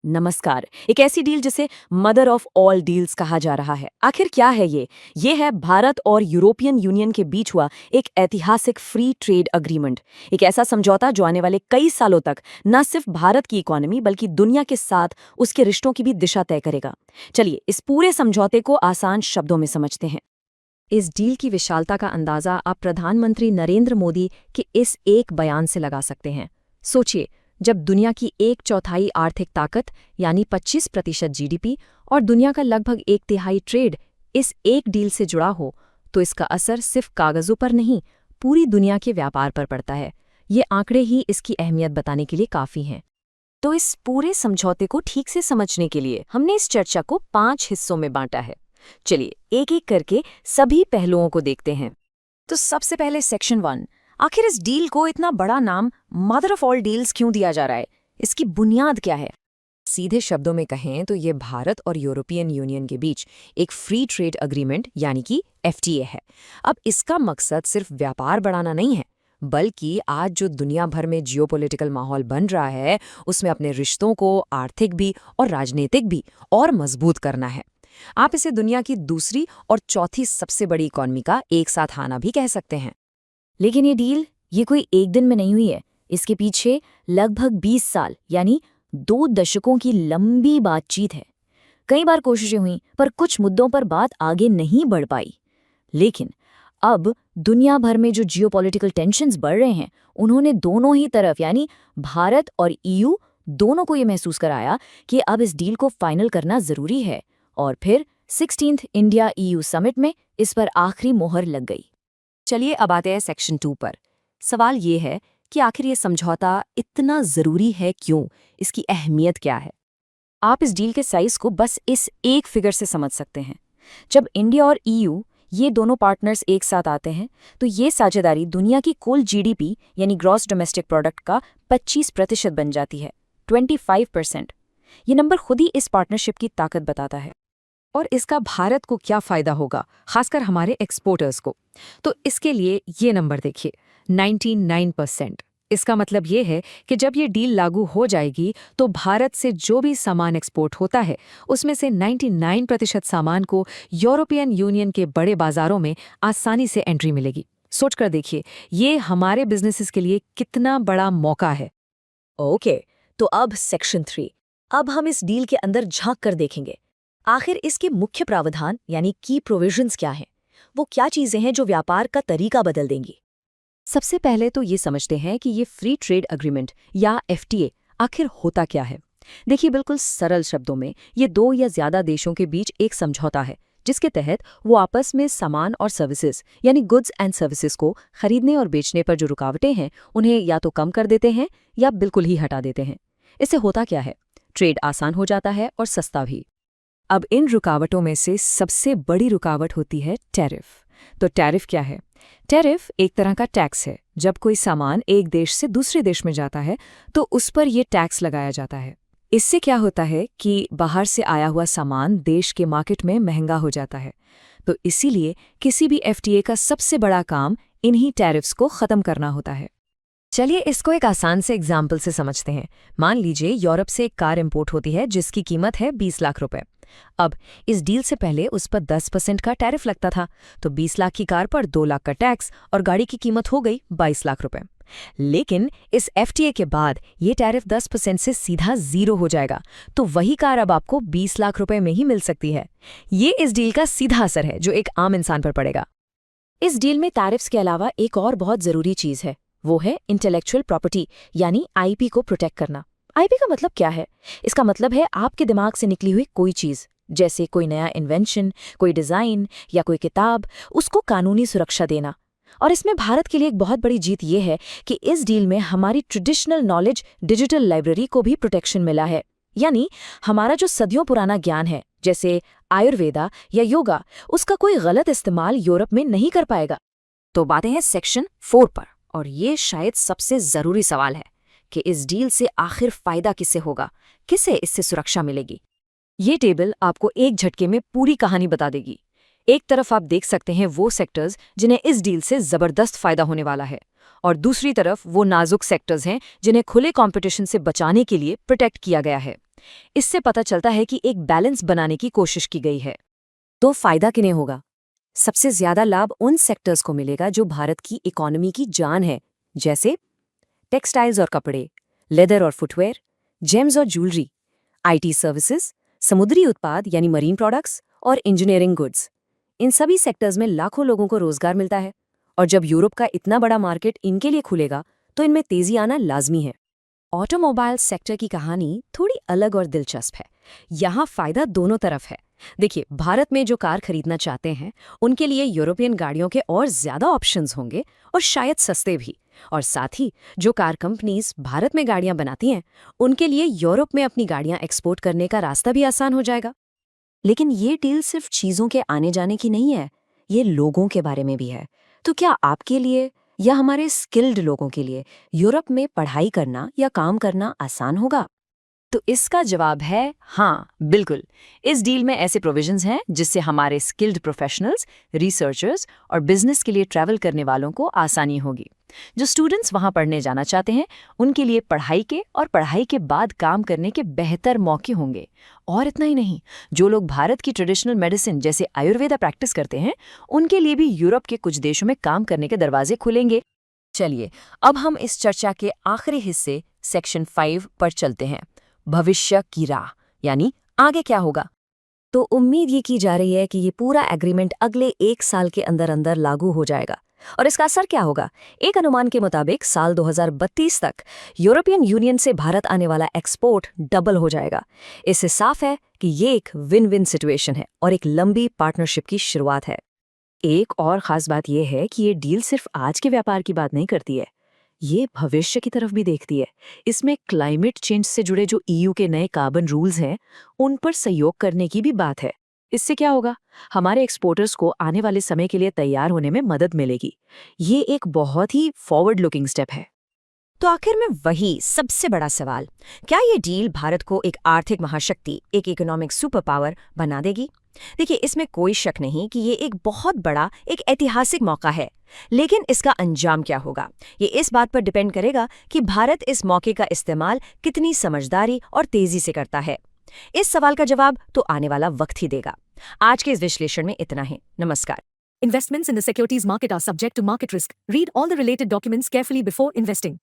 नमस्कार। एक ऐसी डील जिसे मदर ऑफ ऑल डील्स कहा जा रहा है। आखिर क्या है ये है भारत और यूरोपियन यूनियन के बीच हुआ एक ऐतिहासिक फ्री ट्रेड अग्रीमेंट। एक ऐसा समझौता जो आने वाले कई सालों तक न सिर्फ भारत की इकोनॉमी बल्कि दुनिया के साथ उसके रिश्तों की भी दिशा तय करेगा। चलिए इस पूरे समझौते को आसान शब्दों में समझते हैं। इस डील की विशालता का अंदाजा आप प्रधानमंत्री नरेंद्र मोदी के इस एक बयान से लगा सकते हैं। सोचिए, जब दुनिया की 1/4 आर्थिक ताकत यानी 25% जीडीपी और दुनिया का लगभग 1/3 ट्रेड इस एक डील से जुड़ा हो, तो इसका असर सिर्फ कागजों पर नहीं, पूरी दुनिया के व्यापार पर पड़ता है। ये आंकड़े ही इसकी अहमियत बताने के लिए काफ़ी हैं। तो इस पूरे समझौते को ठीक से समझने के लिए हमने इस चर्चा को 5 हिस्सों में बांटा है। चलिए एक एक करके सभी पहलुओं को देखते हैं। तो सबसे पहले सेक्शन 1, आखिर इस डील को इतना बड़ा नाम मदर ऑफ ऑल डील्स क्यों दिया जा रहा है? इसकी बुनियाद क्या है? सीधे शब्दों में कहें तो ये भारत और यूरोपियन यूनियन के बीच एक फ्री ट्रेड अग्रीमेंट यानी कि एफटीए है। अब इसका मकसद सिर्फ व्यापार बढ़ाना नहीं है, बल्कि आज जो दुनिया भर में जियोपॉलिटिकल माहौल बन रहा है, उसमें अपने रिश्तों को आर्थिक भी और राजनीतिक भी और मजबूत करना है। आप इसे दुनिया की दूसरी और चौथी सबसे बड़ी इकॉनमी का एक साथ आना भी कह सकते हैं। लेकिन ये कोई एक दिन में नहीं हुई है। इसके पीछे लगभग 20 साल यानी 2 दशकों की लंबी बातचीत है। कई बार कोशिशें हुई पर कुछ मुद्दों पर बात आगे नहीं बढ़ पाई। लेकिन अब दुनिया भर में जो जियोपॉलिटिकल टेंशन्स बढ़ रहे हैं, उन्होंने दोनों ही तरफ यानी भारत और ईयू दोनों को ये महसूस कराया कि अब इस डील को फाइनल करना जरूरी है। और फिर 16th इंडिया ईयू समिट में इस पर आखिरी मोहर लग गई। चलिए अब आते हैं सेक्शन 2 पर। सवाल ये है कि आखिर ये समझौता इतना ज़रूरी है क्यों? इसकी अहमियत क्या है? आप इस डील के साइज को बस इस एक फिगर से समझ सकते हैं। जब इंडिया और ईयू ये दोनों पार्टनर्स एक साथ आते हैं, तो ये साझेदारी दुनिया की कुल जीडीपी यानी ग्रॉस डोमेस्टिक प्रोडक्ट का 25% बन जाती है, 25%। ये नंबर खुद ही इस पार्टनरशिप की ताकत बताता है। और इसका भारत को क्या फ़ायदा होगा, खासकर हमारे एक्सपोर्टर्स को? तो इसके लिए ये नंबर देखिए, 99%। इसका मतलब ये है कि जब ये डील लागू हो जाएगी तो भारत से जो भी सामान एक्सपोर्ट होता है, उसमें से 99% सामान को यूरोपियन यूनियन के बड़े बाजारों में आसानी से एंट्री मिलेगी। सोचकर देखिए, ये हमारे बिजनेसेस के लिए कितना बड़ा मौका है। ओके, तो अब सेक्शन 3। अब हम इस डील के अंदर झांक कर देखेंगे। आखिर इसके मुख्य प्रावधान यानी की प्रोविजंस क्या हैं? वो क्या चीजें हैं जो व्यापार का तरीका बदल देंगी? सबसे पहले तो ये समझते हैं कि ये फ्री ट्रेड अग्रीमेंट या एफटीए आखिर होता क्या है। देखिए, बिल्कुल सरल शब्दों में ये 2 या ज्यादा देशों के बीच एक समझौता है, जिसके तहत वो आपस में सामान और सर्विसेज यानी गुड्स एंड सर्विसेज को खरीदने और बेचने पर जो रुकावटें हैं, उन्हें या तो कम कर देते हैं या बिल्कुल ही हटा देते हैं। इससे होता क्या है? ट्रेड आसान हो जाता है और सस्ता भी। अब इन रुकावटों में से सबसे बड़ी रुकावट होती है टैरिफ। तो टैरिफ क्या है? टैरिफ एक तरह का टैक्स है। जब कोई सामान एक देश से दूसरे देश में जाता है तो उस पर ये टैक्स लगाया जाता है। इससे क्या होता है कि बाहर से आया हुआ सामान देश के मार्केट में महंगा हो जाता है। तो इसीलिए किसी भी एफटीए का सबसे बड़ा काम इन्हीं टैरिफ्स को ख़त्म करना होता है। चलिए इसको एक आसान से एग्जाम्पल से समझते हैं। मान लीजिए यूरोप से एक कार इंपोर्ट होती है जिसकी कीमत है 20 लाख रुपए। अब इस डील से पहले उस पर 10% का टैरिफ लगता था, तो 20 लाख की कार पर 2 लाख का टैक्स और गाड़ी की कीमत हो गई 22 लाख रुपए। लेकिन इस एफटीए के बाद ये टैरिफ 10% से सीधा 0 हो जाएगा, तो वही कार अब आपको 20 लाख रुपए में ही मिल सकती है। ये इस डील का सीधा असर है जो एक आम इंसान पर पड़ेगा। इस डील में टैरिफ्स के अलावा एक और बहुत ज़रूरी चीज़ है, वो है इंटेलेक्चुअल प्रॉपर्टी यानी आईपी को प्रोटेक्ट करना। आईपी का मतलब क्या है? इसका मतलब है आपके दिमाग से निकली हुई कोई चीज़, जैसे कोई नया इन्वेंशन, कोई डिज़ाइन या कोई किताब, उसको कानूनी सुरक्षा देना। और इसमें भारत के लिए एक बहुत बड़ी जीत ये है कि इस डील में हमारी ट्रेडिशनल नॉलेज डिजिटल लाइब्रेरी को भी प्रोटेक्शन मिला है। यानी हमारा जो सदियों पुराना ज्ञान है, जैसे आयुर्वेदा या योगा, उसका कोई गलत इस्तेमाल यूरोप में नहीं कर पाएगा। तो बातें हैं सेक्शन 4 पर, और ये शायद सबसे ज़रूरी सवाल है कि इस डील से आखिर फ़ायदा किसे होगा, किसे इससे सुरक्षा मिलेगी। ये टेबल आपको एक झटके में पूरी कहानी बता देगी। एक तरफ आप देख सकते हैं वो सेक्टर्स जिन्हें इस डील से जबरदस्त फायदा होने वाला है, और दूसरी तरफ वो नाजुक सेक्टर्स हैं जिन्हें खुले कंपटीशन से बचाने के लिए प्रोटेक्ट किया गया है। इससे पता चलता है कि एक बैलेंस बनाने की कोशिश की गई है। तो फायदा किन्हें होगा? सबसे ज्यादा लाभ उन सेक्टर्स को मिलेगा जो भारत की इकोनॉमी की जान है, जैसे टेक्सटाइल्स और कपड़े, लेदर और फुटवेयर, जेम्स और ज्वेलरी, आईटी सर्विसेज, समुद्री उत्पाद यानी मरीन प्रोडक्ट्स और इंजीनियरिंग गुड्स। इन सभी सेक्टर्स में लाखों लोगों को रोजगार मिलता है, और जब यूरोप का इतना बड़ा मार्केट इनके लिए खुलेगा तो इनमें तेजी आना लाजमी है। ऑटोमोबाइल सेक्टर की कहानी थोड़ी अलग और दिलचस्प है। यहाँ फायदा दोनों तरफ है। देखिए, भारत में जो कार खरीदना चाहते हैं उनके लिए यूरोपियन गाड़ियों के और ज्यादा ऑप्शंस होंगे, और शायद सस्ते भी। और साथ ही जो कार कंपनीज भारत में गाड़ियां बनाती हैं उनके लिए यूरोप में अपनी गाड़ियां एक्सपोर्ट करने का रास्ता भी आसान हो जाएगा। लेकिन ये डील सिर्फ चीजों के आने जाने की नहीं है, ये लोगों के बारे में भी है। तो क्या आपके लिए या हमारे स्किल्ड लोगों के लिए यूरोप में पढ़ाई करना या काम करना आसान होगा? तो इसका जवाब है हाँ, बिल्कुल। इस डील में ऐसे प्रोविजंस हैं जिससे हमारे स्किल्ड प्रोफेशनल्स, रिसर्चर्स और बिजनेस के लिए ट्रैवल करने वालों को आसानी होगी। जो स्टूडेंट्स वहाँ पढ़ने जाना चाहते हैं उनके लिए पढ़ाई के और पढ़ाई के बाद काम करने के बेहतर मौके होंगे। और इतना ही नहीं, जो लोग भारत की ट्रेडिशनल मेडिसिन जैसे आयुर्वेदा प्रैक्टिस करते हैं उनके लिए भी यूरोप के कुछ देशों में काम करने के दरवाजे खुलेंगे। चलिए, अब हम इस चर्चा के आखिरी हिस्से सेक्शन 5 पर चलते हैं, भविष्य की राह, यानी आगे क्या होगा। तो उम्मीद ये की जा रही है कि ये पूरा एग्रीमेंट अगले 1 साल के अंदर अंदर लागू हो जाएगा। और इसका असर क्या होगा? एक अनुमान के मुताबिक साल 2032 तक यूरोपियन यूनियन से भारत आने वाला एक्सपोर्ट डबल हो जाएगा। इससे साफ है कि ये एक विन विन सिचुएशन है और एक लंबी पार्टनरशिप की शुरुआत है। एक और खास बात यह है कि ये डील सिर्फ आज के व्यापार की बात नहीं करती है, ये भविष्य की तरफ भी देखती है। इसमें क्लाइमेट चेंज से जुड़े जो ईयू के नए कार्बन रूल्स हैं उन पर सहयोग करने की भी बात है। इससे क्या होगा? हमारे एक्सपोर्टर्स को आने वाले समय के लिए तैयार होने में मदद मिलेगी। ये एक बहुत ही फॉरवर्ड लुकिंग स्टेप है। तो आखिर में वही सबसे बड़ा सवाल, क्या ये डील भारत को एक आर्थिक महाशक्ति, एक इकोनॉमिक सुपर पावर बना देगी? देखिए, इसमें कोई शक नहीं कि ये एक बहुत बड़ा, एक ऐतिहासिक मौका है। लेकिन इसका अंजाम क्या होगा, ये इस बात पर डिपेंड करेगा कि भारत इस मौके का इस्तेमाल कितनी समझदारी और तेजी से करता है। इस सवाल का जवाब तो आने वाला वक्त ही देगा। आज के इस विश्लेषण में इतना ही। नमस्कार। Investments in the securities market are subject to market risk. Read all the related documents carefully before investing.